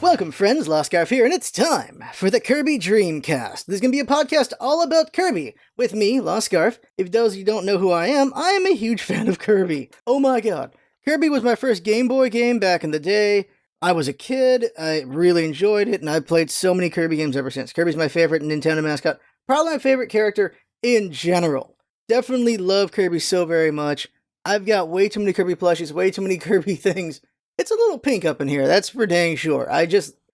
Welcome friends, Lost Scarf here, and it's time for the Kirby Dreamcast. There's going to be a podcast all about Kirby, with me, Lost Scarf. If those of you don't know who I am a huge fan of Kirby. Oh my god. Kirby was my first Game Boy game back in the day. I was a kid, I really enjoyed it, and I've played so many Kirby games ever since. Kirby's my favorite Nintendo mascot, probably my favorite character in general. Definitely love Kirby so very much. I've got way too many Kirby plushies, way too many Kirby things. It's a little pink up in here, that's for dang sure.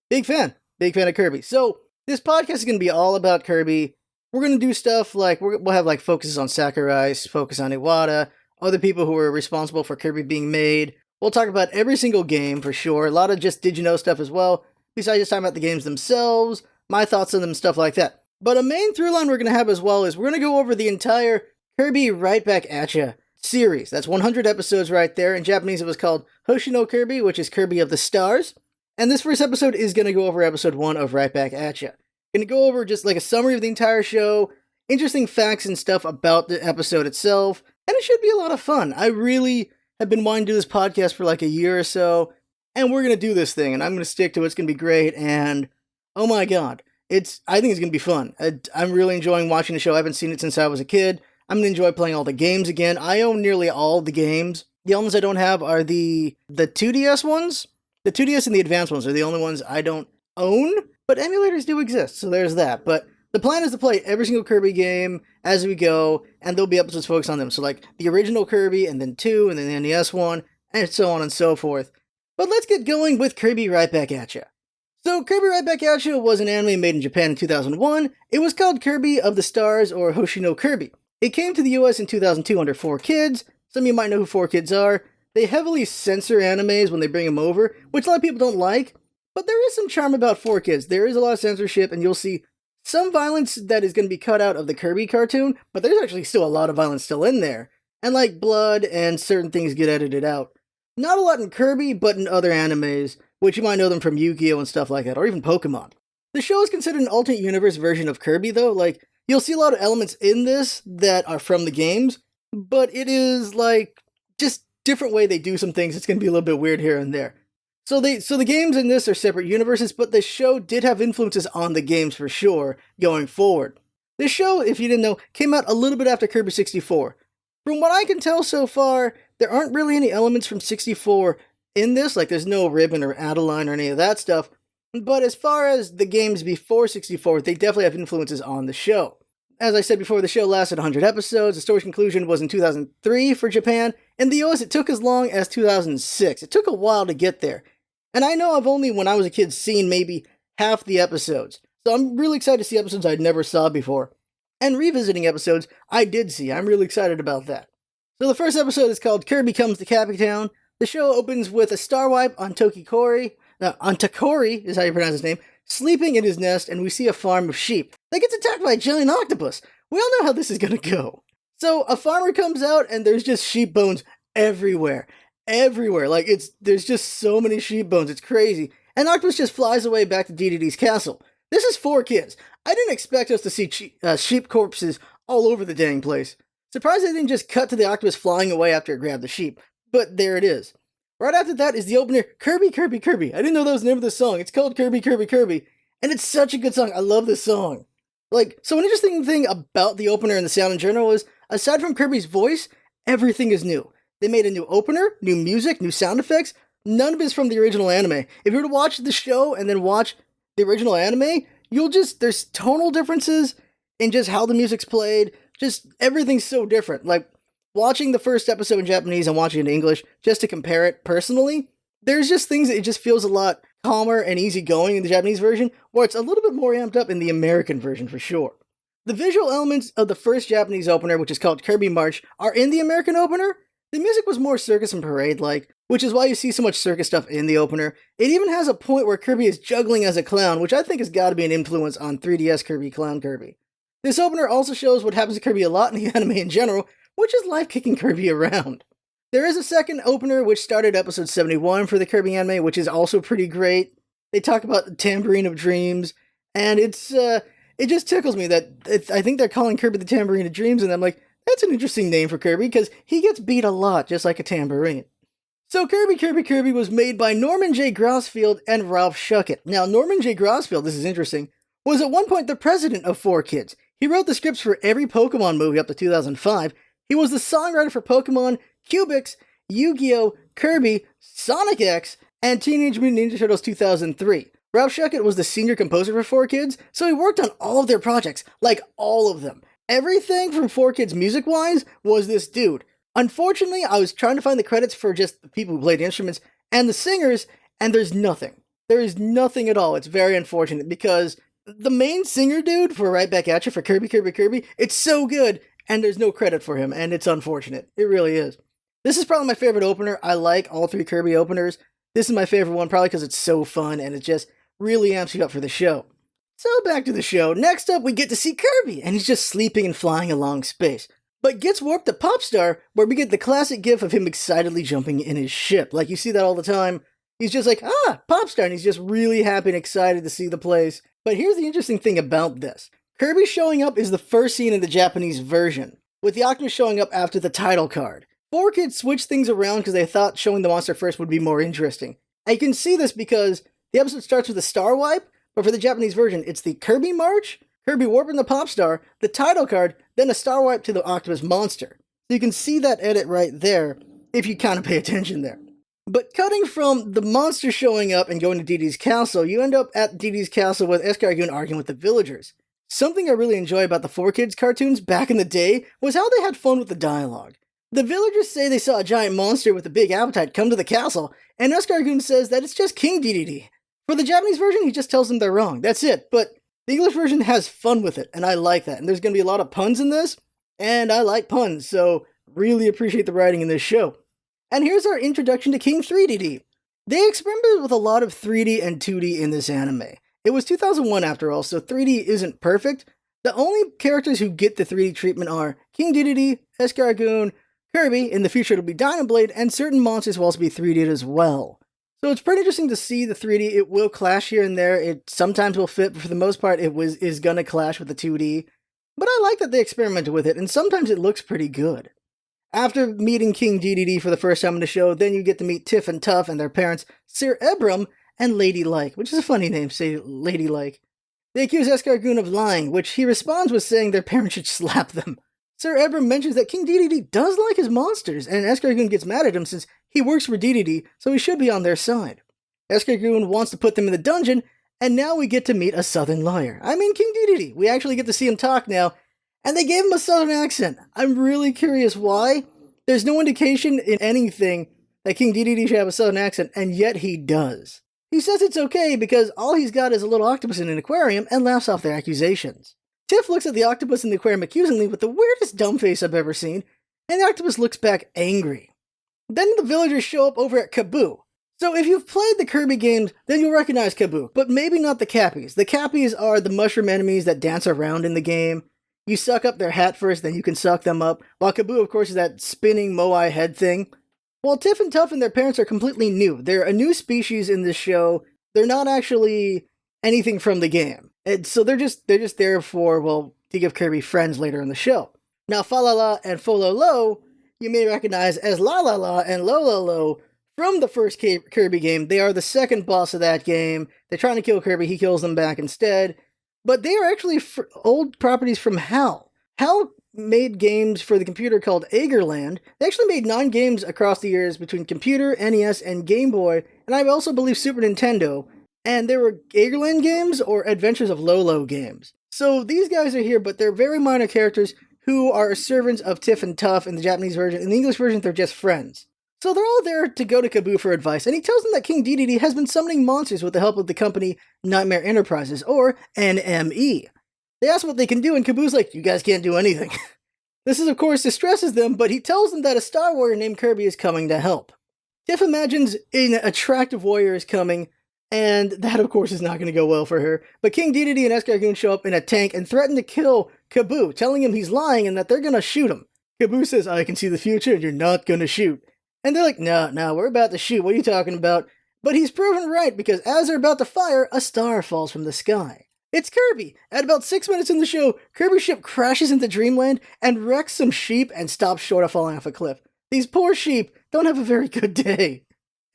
Big fan of Kirby. So, this podcast is going to be all about Kirby. We're going to do stuff like, we'll have like focuses on Sakurai, focus on Iwata, other people who are responsible for Kirby being made. We'll talk about every single game for sure, a lot of just did you know stuff as well, besides just talking about the games themselves, my thoughts on them, stuff like that. But a main through line we're going to have as well is we're going to go over the entire Kirby Right Back At Ya series. That's 100 episodes right there. In Japanese it was called Hoshino Kirby, which is Kirby of the Stars. And this first episode is going to go over episode 1 of Right Back At Ya. Going to go over just like a summary of the entire show, interesting facts and stuff about the episode itself, and it should be a lot of fun. I really have been wanting to do this podcast for like a year or so, and we're going to do this thing, and I'm going to stick to it. It's going to be great, and oh my god, I think it's going to be fun. I'm really enjoying watching the show. I haven't seen it since I was a kid. I'm going to enjoy playing all the games again. I own nearly all the games. The only ones I don't have are the 2DS ones. The 2DS and the advanced ones are the only ones I don't own, but emulators do exist, so there's that. But the plan is to play every single Kirby game as we go, and there'll be episodes focused on them. So like the original Kirby, and then 2, and then the NES one, and so on and so forth. But let's get going with Kirby Right Back At Ya. So Kirby Right Back At Ya was an anime made in Japan in 2001. It was called Kirby of the Stars, or Hoshino Kirby. It came to the US in 2002 under 4Kids. Some of you might know who 4Kids are. They heavily censor animes when they bring them over, which a lot of people don't like, but there is some charm about 4Kids. There is a lot of censorship, and you'll see some violence that is going to be cut out of the Kirby cartoon, but there's actually still a lot of violence still in there. And like blood and certain things get edited out. Not a lot in Kirby, but in other animes, which you might know them from Yu-Gi-Oh! And stuff like that, or even Pokemon. The show is considered an alternate universe version of Kirby, though. Like, you'll see a lot of elements in this that are from the games, but it is like just different way they do some things. It's going to be a little bit weird here and there. So the games in this are separate universes, but the show did have influences on the games for sure going forward. This show, if you didn't know, came out a little bit after Kirby 64. From what I can tell so far, there aren't really any elements from 64 in this, like there's no Ribbon or Adeline or any of that stuff, but as far as the games before 64, they definitely have influences on the show. As I said before, the show lasted 100 episodes. The story's conclusion was in 2003 for Japan. In the US, it took as long as 2006. It took a while to get there. And I know I've only, when I was a kid, seen maybe half the episodes. So I'm really excited to see episodes I never saw before. And revisiting episodes I did see. I'm really excited about that. So the first episode is called Kirby Comes to Cappy Town. The show opens with a star wipe on Takori is how you pronounce his name, sleeping in his nest, and we see a farm of sheep that gets attacked by a giant octopus. We all know how this is gonna go. So a farmer comes out, and there's just sheep bones everywhere. Like, there's just so many sheep bones, it's crazy. And octopus just flies away back to Dedede's castle. This is 4Kids. I didn't expect us to see sheep corpses all over the dang place. Surprised they didn't just cut to the octopus flying away after it grabbed the sheep. But there it is. Right after that is the opener, Kirby, Kirby, Kirby. I didn't know that was the name of the song. It's called Kirby, Kirby, Kirby. And it's such a good song. I love this song. Like, so an interesting thing about the opener and the sound in general is, aside from Kirby's voice, everything is new. They made a new opener, new music, new sound effects. None of it is from the original anime. If you were to watch the show and then watch the original anime, there's tonal differences in just how the music's played. Just everything's so different. Like, watching the first episode in Japanese and watching it in English, just to compare it personally, there's just things that it just feels a lot calmer and easygoing in the Japanese version, where it's a little bit more amped up in the American version for sure. The visual elements of the first Japanese opener, which is called Kirby March, are in the American opener. The music was more circus and parade-like, which is why you see so much circus stuff in the opener. It even has a point where Kirby is juggling as a clown, which I think has got to be an influence on 3DS Kirby Clown Kirby. This opener also shows what happens to Kirby a lot in the anime in general, which is life kicking Kirby around. There is a second opener which started episode 71 for the Kirby anime, which is also pretty great. They talk about the Tambourine of Dreams, and it just tickles me that I think they're calling Kirby the Tambourine of Dreams, and I'm like, that's an interesting name for Kirby, because he gets beat a lot, just like a tambourine. So Kirby was made by Norman J. Grossfield and Ralph Schuckett. Now, Norman J. Grossfield, this is interesting, was at one point the president of 4Kids. He wrote the scripts for every Pokemon movie up to 2005. He was the songwriter for Pokemon, Cubix, Yu-Gi-Oh!, Kirby, Sonic X, and Teenage Mutant Ninja Turtles 2003. Ralph Schuckett was the senior composer for 4Kids, so he worked on all of their projects, like all of them. Everything from 4Kids music-wise was this dude. Unfortunately, I was trying to find the credits for just the people who played the instruments and the singers, and there's nothing. There is nothing at all. It's very unfortunate, because the main singer dude for Right Back At You for Kirby, it's so good, and there's no credit for him, and it's unfortunate. It really is. This is probably my favorite opener. I like all three Kirby openers. This is my favorite one, probably because it's so fun, and it just really amps you up for the show. So back to the show. Next up, we get to see Kirby, and he's just sleeping and flying along space. But gets warped to Popstar, where we get the classic gif of him excitedly jumping in his ship. Like, you see that all the time. He's just like, Popstar, and he's just really happy and excited to see the place. But here's the interesting thing about this. Kirby showing up is the first scene in the Japanese version, with the Octopus showing up after the title card. 4Kids switched things around because they thought showing the monster first would be more interesting. And you can see this because the episode starts with a star wipe, but for the Japanese version, it's the Kirby March, Kirby warping the Popstar, the title card, then a star wipe to the Octopus monster. So you can see that edit right there, if you kind of pay attention there. But cutting from the monster showing up and going to Dedede's castle, you end up at Dedede's castle with Escargoon arguing with the villagers. Something I really enjoy about the 4Kids cartoons back in the day was how they had fun with the dialogue. The villagers say they saw a giant monster with a big appetite come to the castle, and Escargoon says that it's just King Dedede. For the Japanese version, he just tells them they're wrong. That's it, but the English version has fun with it, and I like that. And there's going to be a lot of puns in this, and I like puns, so really appreciate the writing in this show. And here's our introduction to King 3DD. They experimented with a lot of 3D and 2D in this anime. It was 2001 after all, so 3D isn't perfect. The only characters who get the 3D treatment are King Dedede, Escargoon, Kirby, in the future it'll be Dynablade, and certain monsters will also be 3D'd as well. So it's pretty interesting to see the 3D. It will clash here and there. It sometimes will fit, but for the most part, is gonna clash with the 2D. But I like that they experimented with it, and sometimes it looks pretty good. After meeting King Dedede for the first time in the show, then you get to meet Tiff and Tuff and their parents, Sir Ebram and Lady Like, which is a funny name, say Lady Like. They accuse Escargoon of lying, which he responds with saying their parents should slap them. Sir Ebram mentions that King Dedede does like his monsters, and Escargoon gets mad at him since he works for Dedede, so he should be on their side. Escargoon wants to put them in the dungeon, and now we get to meet a southern liar. I mean King Dedede. We actually get to see him talk now, and they gave him a southern accent. I'm really curious why. There's no indication in anything that King Dedede should have a southern accent, and yet he does. He says it's okay because all he's got is a little octopus in an aquarium and laughs off their accusations. Tiff looks at the octopus in the aquarium accusingly with the weirdest dumb face I've ever seen, and the octopus looks back angry. Then the villagers show up over at Kaboo. So if you've played the Kirby games, then you'll recognize Kaboo, but maybe not the Cappies. The Cappies are the mushroom enemies that dance around in the game. You suck up their hat first, then you can suck them up, while Kaboo, of course, is that spinning Moai head thing. While Tiff and Tuff and their parents are completely new. They're a new species in this show. They're not actually anything from the game. So they're just there for, well, to give Kirby friends later in the show. Now, Falala and Fololo, you may recognize as La La La and Lololo from the first Kirby game. They are the second boss of that game. They're trying to kill Kirby, he kills them back instead. But they are actually old properties from HAL. HAL made games for the computer called Agerland. They actually made 9 games across the years between computer, NES, and Game Boy, and I also believe Super Nintendo. And there were Agerland games or Adventures of Lolo games. So these guys are here, but they're very minor characters who are servants of Tiff and Tuff in the Japanese version. In the English version, they're just friends. So they're all there to go to Kaboo for advice, and he tells them that King Dedede has been summoning monsters with the help of the company Nightmare Enterprises, or NME. They ask what they can do, and Kaboo's like, you guys can't do anything. This of course distresses them, but he tells them that a Star Warrior named Kirby is coming to help. Tiff imagines an attractive warrior is coming, and that of course is not going to go well for her. But King Dedede and Escargoon show up in a tank and threaten to kill Kaboo, telling him he's lying and that they're going to shoot him. Kaboo says, I can see the future and you're not going to shoot. And they're like, no, we're about to shoot, what are you talking about? But he's proven right, because as they're about to fire, a star falls from the sky. It's Kirby! At about 6 minutes in the show, Kirby's ship crashes into Dreamland and wrecks some sheep and stops short of falling off a cliff. These poor sheep don't have a very good day.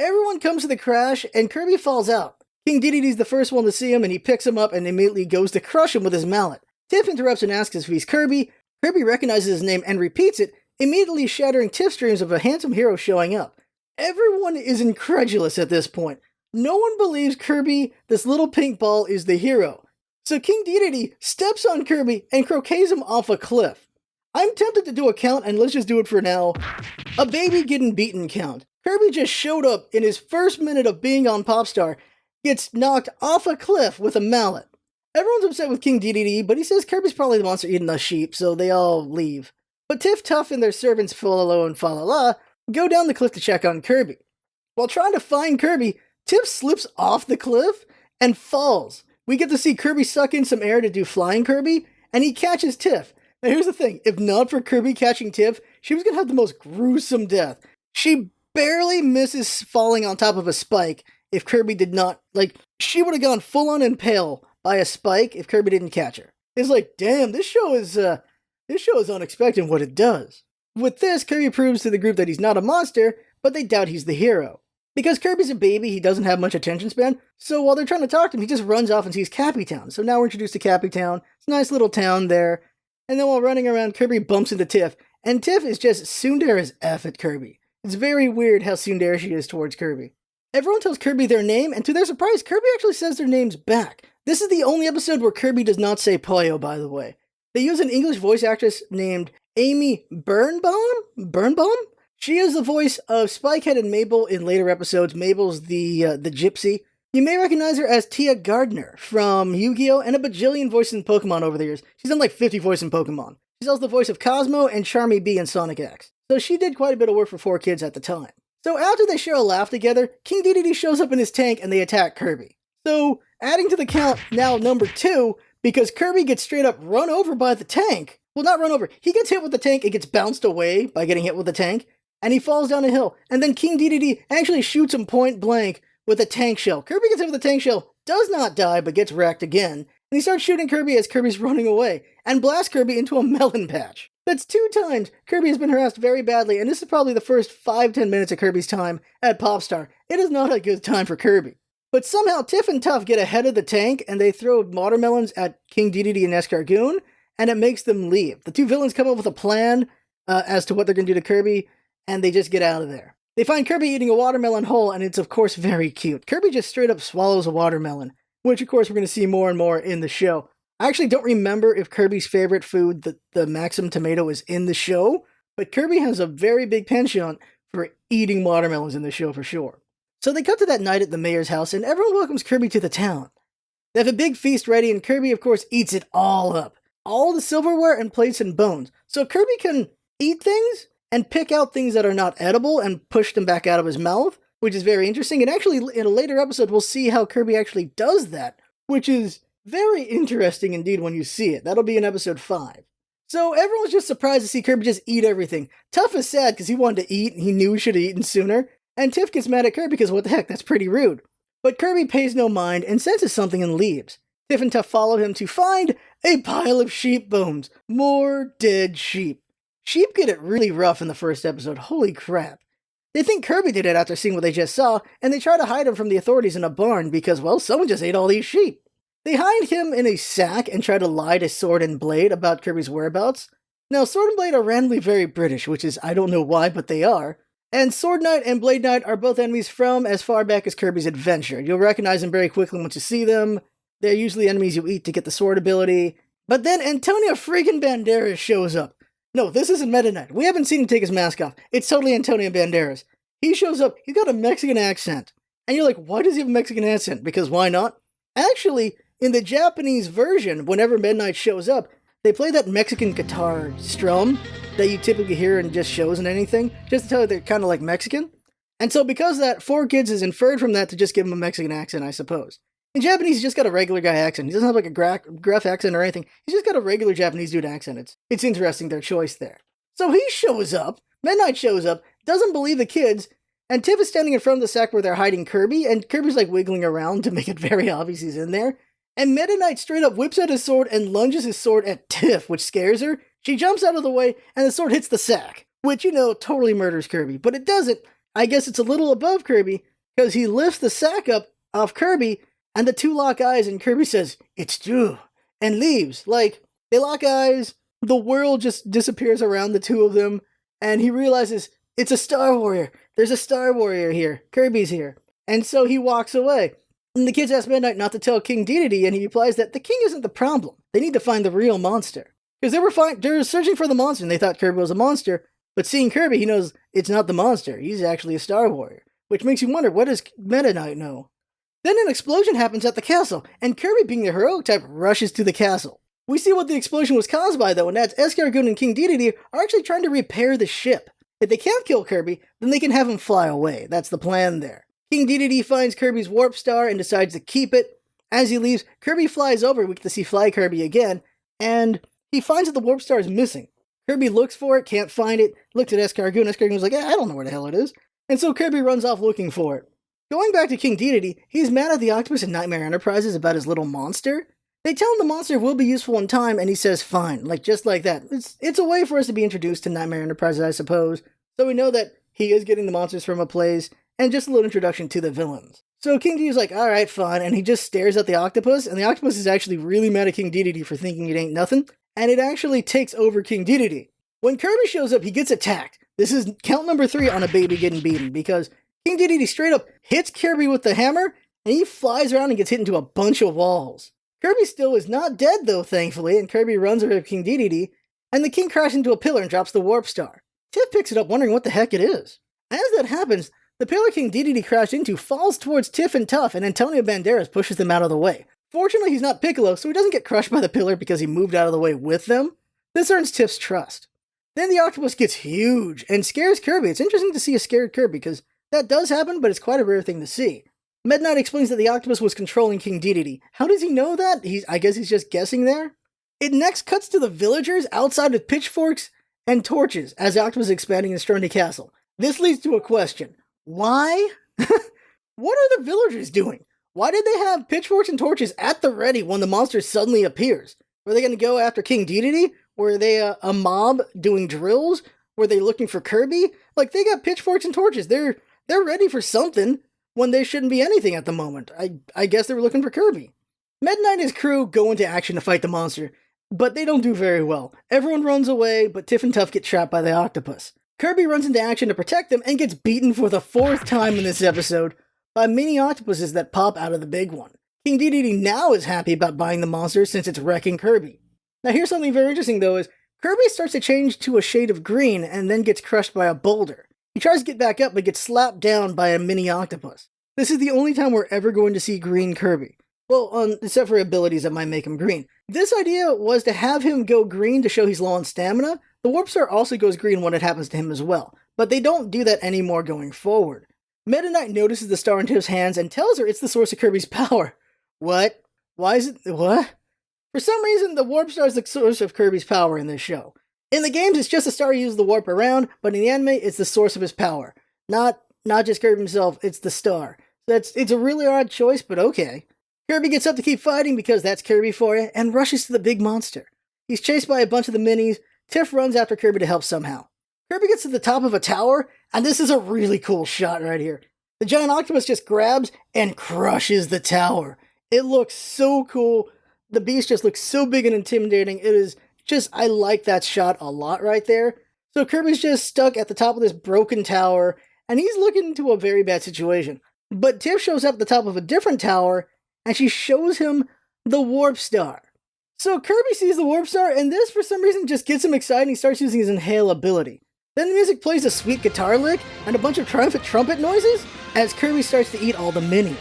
Everyone comes to the crash, and Kirby falls out. King Dedede's the first one to see him, and he picks him up and immediately goes to crush him with his mallet. Tiff interrupts and asks if he's Kirby. Kirby recognizes his name and repeats it, immediately shattering Tiff's dreams of a handsome hero showing up. Everyone is incredulous at this point. No one believes Kirby, this little pink ball, is the hero. So King Dedede steps on Kirby and croquets him off a cliff. I'm tempted to do a count, and let's just do it for now. A baby getting beaten count. Kirby just showed up in his first minute of being on Popstar, gets knocked off a cliff with a mallet. Everyone's upset with King Dedede, but he says Kirby's probably the monster eating the sheep, so they all leave. But Tiff, Tuff, and their servants Fololo and Falala go down the cliff to check on Kirby. While trying to find Kirby, Tiff slips off the cliff and falls. We get to see Kirby suck in some air to do flying Kirby, and he catches Tiff. Now here's the thing, if not for Kirby catching Tiff, she was going to have the most gruesome death. She barely misses falling on top of a spike if Kirby did not, she would have gone full on impale by a spike if Kirby didn't catch her. It's like, damn, this show is unexpected what it does. With this, Kirby proves to the group that he's not a monster, but they doubt he's the hero. Because Kirby's a baby, he doesn't have much attention span, so while they're trying to talk to him, he just runs off and sees Cappy Town. So now we're introduced to Cappy Town. It's a nice little town there. And then while running around, Kirby bumps into Tiff, and Tiff is just tsundere as F at Kirby. It's very weird how tsundere she is towards Kirby. Everyone tells Kirby their name, and to their surprise, Kirby actually says their names back. This is the only episode where Kirby does not say Pollo, by the way. They use an English voice actress named Amy Birnbaum? She is the voice of Spikehead and Mabel in later episodes. Mabel's the gypsy. You may recognize her as Tia Gardner from Yu-Gi-Oh! And a bajillion voices in Pokemon over the years. She's done like 50 voices in Pokemon. She's also the voice of Cosmo and Charmy B in Sonic X. So she did quite a bit of work for 4Kids at the time. So after they share a laugh together, King Dedede shows up in his tank and they attack Kirby. So, adding to the count, now number 2, because Kirby gets straight up run over by the tank. Well, not run over. He gets hit with the tank and gets bounced away by getting hit with the tank. And he falls down a hill. And then King Dedede actually shoots him point blank with a tank shell. Kirby gets hit with a tank shell, does not die, but gets wrecked again. And he starts shooting Kirby as Kirby's running away, and blasts Kirby into a melon patch. That's 2 times Kirby has been harassed very badly, and this is probably the first 5-10 minutes of Kirby's time at Popstar. It is not a good time for Kirby. But somehow Tiff and Tuff get ahead of the tank, and they throw watermelons at King Dedede and Escargoon, and it makes them leave. The 2 villains come up with a plan as to what they're going to do to Kirby, and they just get out of there. They find Kirby eating a watermelon whole, and it's of course very cute. Kirby just straight up swallows a watermelon, which of course we're going to see more and more in the show. I actually don't remember if Kirby's favorite food, the Maxim tomato, is in the show, but Kirby has a very big penchant for eating watermelons in the show for sure. So they cut to that night at the mayor's house, and everyone welcomes Kirby to the town. They have a big feast ready, and Kirby of course eats it all up. All the silverware and plates and bones. So Kirby can eat things and pick out things that are not edible and push them back out of his mouth, which is very interesting. And actually, in a later episode, we'll see how Kirby actually does that, which is very interesting indeed when you see it. That'll be in episode 5. So everyone's just surprised to see Kirby just eat everything. Tuff is sad because he wanted to eat and he knew he should have eaten sooner. And Tiff gets mad at Kirby because what the heck, that's pretty rude. But Kirby pays no mind and senses something and leaves. Tiff and Tuff follow him to find a pile of sheep bones. More dead sheep. Sheep get it really rough in the first episode, holy crap. They think Kirby did it after seeing what they just saw, and they try to hide him from the authorities in a barn because, well, someone just ate all these sheep. They hide him in a sack and try to lie to Sword and Blade about Kirby's whereabouts. Now, Sword and Blade are randomly very British, which is, I don't know why, but they are. And Sword Knight and Blade Knight are both enemies from as far back as Kirby's adventure. You'll recognize them very quickly once you see them. They're usually enemies you eat to get the sword ability. But then Antonio freaking Banderas shows up. No, this isn't Meta Knight. We haven't seen him take his mask off. It's totally Antonio Banderas. He shows up, he's got a Mexican accent. And you're like, why does he have a Mexican accent? Because why not? Actually, in the Japanese version, whenever Meta Knight shows up, they play that Mexican guitar strum that you typically hear in just shows and anything, just to tell you they're kind of like Mexican. And so because of that, 4Kids is inferred from that to just give him a Mexican accent, I suppose. In Japanese, he's just got a regular guy accent. He doesn't have like a gruff accent or anything. He's just got a regular Japanese dude accent. It's interesting, their choice there. So he shows up, Meta Knight shows up, doesn't believe the kids, and Tiff is standing in front of the sack where they're hiding Kirby, and Kirby's like wiggling around to make it very obvious he's in there. And Meta Knight straight up whips out his sword and lunges his sword at Tiff, which scares her. She jumps out of the way, and the sword hits the sack. which, totally murders Kirby. But it doesn't. I guess it's a little above Kirby, because he lifts the sack up off Kirby, and the two lock eyes, and Kirby says, "It's true," and leaves. Like, they lock eyes, the world just disappears around the two of them, and he realizes, it's a Star Warrior. There's a Star Warrior here. Kirby's here. And so he walks away. And the kids ask Midnight not to tell King Dedede, and he replies that the king isn't the problem. They need to find the real monster. Because they were searching for the monster, and they thought Kirby was a monster, but seeing Kirby, he knows it's not the monster. He's actually a Star Warrior. Which makes you wonder, what does Meta Knight know? Then an explosion happens at the castle, and Kirby, being the heroic type, rushes to the castle. We see what the explosion was caused by, though, and that's Escargoon and King Dedede are actually trying to repair the ship. If they can't kill Kirby, then they can have him fly away. That's the plan there. King Dedede finds Kirby's warp star and decides to keep it. As he leaves, Kirby flies over. We get to see Fly Kirby again, and he finds that the warp star is missing. Kirby looks for it, can't find it, looks at Escargoon. Escargoon's like, I don't know where the hell it is. And so Kirby runs off looking for it. Going back to King Dedede, he's mad at the octopus and Nightmare Enterprises about his little monster. They tell him the monster will be useful in time, and he says fine, just like that. It's a way for us to be introduced to Nightmare Enterprises, I suppose. So we know that he is getting the monsters from a place, and just a little introduction to the villains. So King Dedede's like, alright, fine, and he just stares at the octopus, and the octopus is actually really mad at King Dedede for thinking it ain't nothing, and it actually takes over King Dedede. When Kirby shows up, he gets attacked. This is count number 3 on a baby getting beaten, because King Dedede straight up hits Kirby with the hammer, and he flies around and gets hit into a bunch of walls. Kirby still is not dead, though, thankfully, and Kirby runs over to King Dedede, and the king crashes into a pillar and drops the warp star. Tiff picks it up, wondering what the heck it is. As that happens, the pillar King Dedede crashed into falls towards Tiff and Tuff, and Antonio Banderas pushes them out of the way. Fortunately, he's not Piccolo, so he doesn't get crushed by the pillar because he moved out of the way with them. This earns Tiff's trust. Then the octopus gets huge and scares Kirby. It's interesting to see a scared Kirby, because that does happen, but it's quite a rare thing to see. Midnight explains that the octopus was controlling King Dedede. How does he know that? I guess he's just guessing there. It next cuts to the villagers outside with pitchforks and torches as the octopus is expanding in Strondy Castle. This leads to a question. Why? What are the villagers doing? Why did they have pitchforks and torches at the ready when the monster suddenly appears? Were they going to go after King Dedede? Were they a mob doing drills? Were they looking for Kirby? They got pitchforks and torches. They're ready for something when there shouldn't be anything at the moment. I guess they were looking for Kirby. Midnight and his crew go into action to fight the monster, but they don't do very well. Everyone runs away, but Tiff and Tuff get trapped by the octopus. Kirby runs into action to protect them and gets beaten for the 4th time in this episode by mini octopuses that pop out of the big one. King Dedede now is happy about buying the monster since it's wrecking Kirby. Now here's something very interesting though, is Kirby starts to change to a shade of green and then gets crushed by a boulder. He tries to get back up but gets slapped down by a mini octopus. This is the only time we're ever going to see green Kirby. Well, except for abilities that might make him green. This idea was to have him go green to show he's low on stamina. The Warp Star also goes green when it happens to him as well, but they don't do that anymore going forward. Meta Knight notices the star in Tiff's hands and tells her it's the source of Kirby's power. What? Why is it? What? For some reason, the Warp Star is the source of Kirby's power in this show. In the games, it's just a star he uses the warp around, but in the anime, it's the source of his power. Not just Kirby himself, it's the star. It's a really odd choice, but okay. Kirby gets up to keep fighting because that's Kirby for you, and rushes to the big monster. He's chased by a bunch of the minis. Tiff runs after Kirby to help somehow. Kirby gets to the top of a tower, and this is a really cool shot right here. The giant octopus just grabs and crushes the tower. It looks so cool. The beast just looks so big and intimidating. It is just, I like that shot a lot right there. So Kirby's just stuck at the top of this broken tower, and he's looking into a very bad situation. But Tiff shows up at the top of a different tower, and she shows him the Warp Star. So Kirby sees the Warp Star, and this, for some reason, just gets him excited, and he starts using his Inhale ability. Then the music plays a sweet guitar lick, and a bunch of triumphant trumpet noises, as Kirby starts to eat all the minis.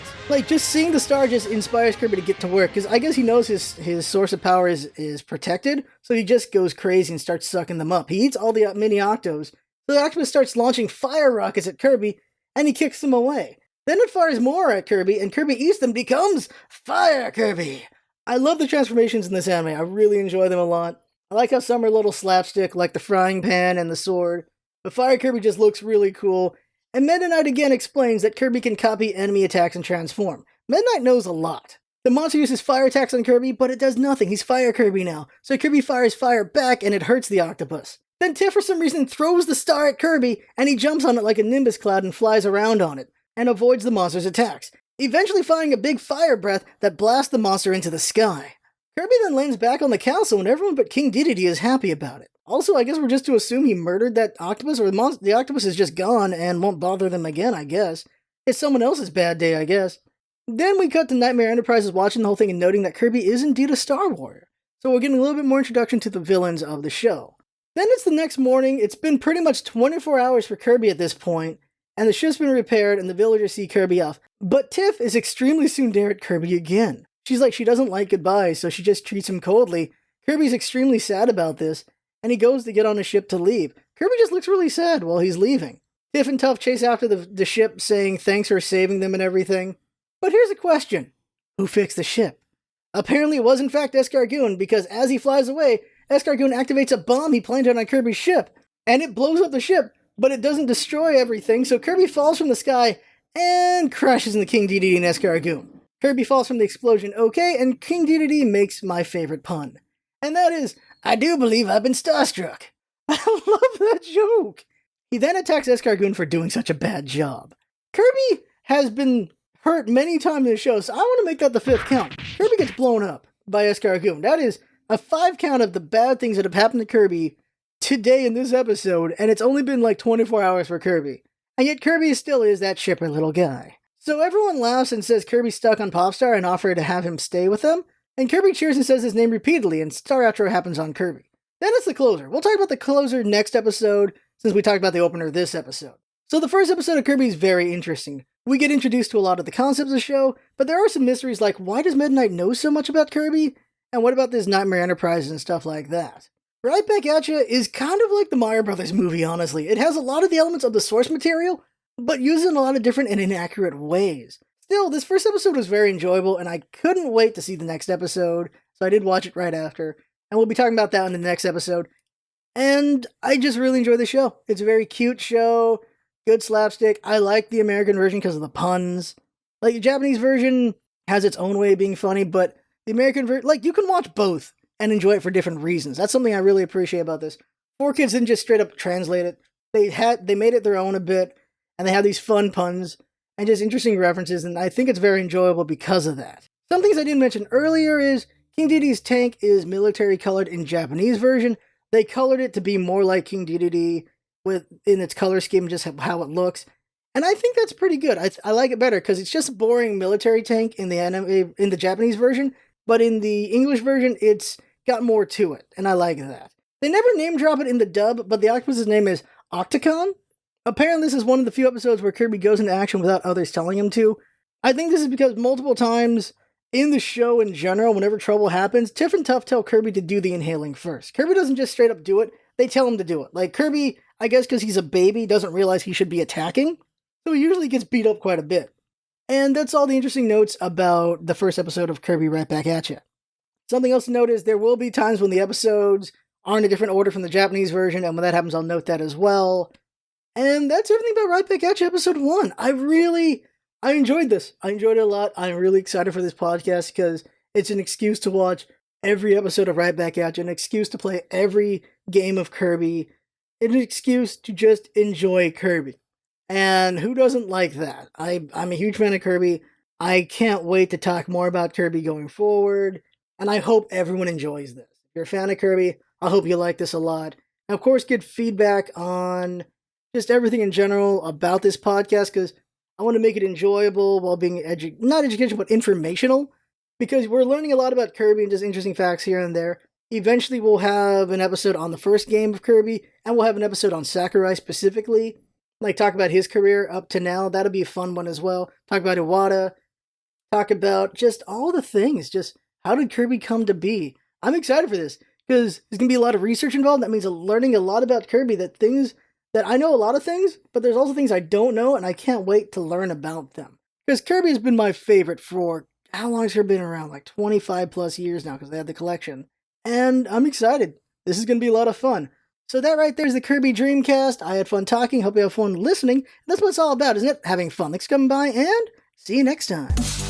Just seeing the star just inspires Kirby to get to work, because I guess he knows his source of power is protected, so he just goes crazy and starts sucking them up. He eats all the mini octos, so the octopus starts launching fire rockets at Kirby, and he kicks them away. Then it fires more at Kirby, and Kirby eats them, becomes Fire Kirby! I love the transformations in this anime. I really enjoy them a lot. I like how some are a little slapstick, like the frying pan and the sword, but Fire Kirby just looks really cool. And Meta Knight again explains that Kirby can copy enemy attacks and transform. Meta Knight knows a lot. The monster uses fire attacks on Kirby, but it does nothing. He's Fire Kirby now. So Kirby fires fire back and it hurts the octopus. Then Tiff, for some reason, throws the star at Kirby, and he jumps on it like a nimbus cloud and flies around on it, and avoids the monster's attacks, eventually firing a big fire breath that blasts the monster into the sky. Kirby then lands back on the castle, and everyone but King Dedede is happy about it. Also, I guess we're just to assume he murdered that octopus, or the octopus is just gone and won't bother them again, I guess. It's someone else's bad day, I guess. Then we cut to Nightmare Enterprises watching the whole thing and noting that Kirby is indeed a Star Warrior. So we're getting a little bit more introduction to the villains of the show. Then it's the next morning. It's been pretty much 24 hours for Kirby at this point, and the ship's been repaired and the villagers see Kirby off. But Tiff is extremely tsundere at Kirby again. She's like, she doesn't like goodbyes, so she just treats him coldly. Kirby's extremely sad about this, and he goes to get on a ship to leave. Kirby just looks really sad while he's leaving. Tiff and Tuff chase after the ship, saying thanks for saving them and everything. But here's a question. Who fixed the ship? Apparently it was in fact Escargoon, because as he flies away, Escargoon activates a bomb he planted on Kirby's ship, and it blows up the ship, but it doesn't destroy everything, so Kirby falls from the sky and crashes into King Dedede and Escargoon. Kirby falls from the explosion okay, and King Dedede makes my favorite pun. And that is, I do believe I've been starstruck. I love that joke. He then attacks Escargoon for doing such a bad job. Kirby has been hurt many times in the show, so I want to make that the 5th count. Kirby gets blown up by Escargoon. That is a 5 count of the bad things that have happened to Kirby today in this episode, and it's only been like 24 hours for Kirby. And yet Kirby still is that chipper little guy. So everyone laughs and says Kirby's stuck on Popstar and offer to have him stay with them, and Kirby cheers and says his name repeatedly, and star outro happens on Kirby. Then it's the closer. We'll talk about the closer next episode, since we talked about the opener this episode. So the first episode of Kirby is very interesting. We get introduced to a lot of the concepts of the show, but there are some mysteries like why does Meta Knight know so much about Kirby? And what about this Nightmare Enterprises and stuff like that? Right Back At Ya is kind of like the Mario Brothers movie, honestly. It has a lot of the elements of the source material, but used in a lot of different and inaccurate ways. Still, this first episode was very enjoyable, and I couldn't wait to see the next episode, so I did watch it right after. And we'll be talking about that in the next episode. And I just really enjoy the show. It's a very cute show, good slapstick. I like the American version because of the puns. Like, the Japanese version has its own way of being funny, but the American version, like, you can watch both and enjoy it for different reasons. That's something I really appreciate about this. 4Kids didn't just straight up translate it. They made it their own a bit, and they have these fun puns and just interesting references, and I think it's very enjoyable because of that. Some things I didn't mention earlier is King Dedede's tank is military colored in Japanese version. They colored it to be more like King Dedede in its color scheme, just how it looks. And I think that's pretty good. I like it better because it's just a boring military tank in the Japanese version, but in the English version, it's got more to it, and I like that. They never name drop it in the dub, but the octopus's name is Octocon. Apparently, this is one of the few episodes where Kirby goes into action without others telling him to. I think this is because multiple times in the show in general, whenever trouble happens, Tiff and Tuff tell Kirby to do the inhaling first. Kirby doesn't just straight up do it, they tell him to do it. Like, Kirby, I guess because he's a baby, doesn't realize he should be attacking, so he usually gets beat up quite a bit. And that's all the interesting notes about the first episode of Kirby Right Back At Ya. Something else to note is there will be times when the episodes are in a different order from the Japanese version, and when that happens, I'll note that as well. And that's everything about Right Back At Ya Episode 1. I enjoyed this. I enjoyed it a lot. I'm really excited for this podcast because it's an excuse to watch every episode of Right Back At Ya, an excuse to play every game of Kirby, an excuse to just enjoy Kirby. And who doesn't like that? I'm a huge fan of Kirby. I can't wait to talk more about Kirby going forward, and I hope everyone enjoys this. If you're a fan of Kirby, I hope you like this a lot. And of course, get feedback on just everything in general about this podcast, because I want to make it enjoyable while being not educational, but informational, because we're learning a lot about Kirby and just interesting facts here and there. Eventually, we'll have an episode on the first game of Kirby, and we'll have an episode on Sakurai specifically, like talk about his career up to now. That'll be a fun one as well. Talk about Iwata, talk about just all the things, just how did Kirby come to be. I'm excited for this, because there's going to be a lot of research involved. That means learning a lot about Kirby, that I know a lot of things, but there's also things I don't know, and I can't wait to learn about them. Because Kirby has been my favorite for, how long has Kirby been around? Like 25 plus years now, because they had the collection. And I'm excited. This is going to be a lot of fun. So that right there is the Kirby Dreamcast. I had fun talking, hope you have fun listening. That's what it's all about, isn't it? Having fun. Thanks for coming by, and see you next time.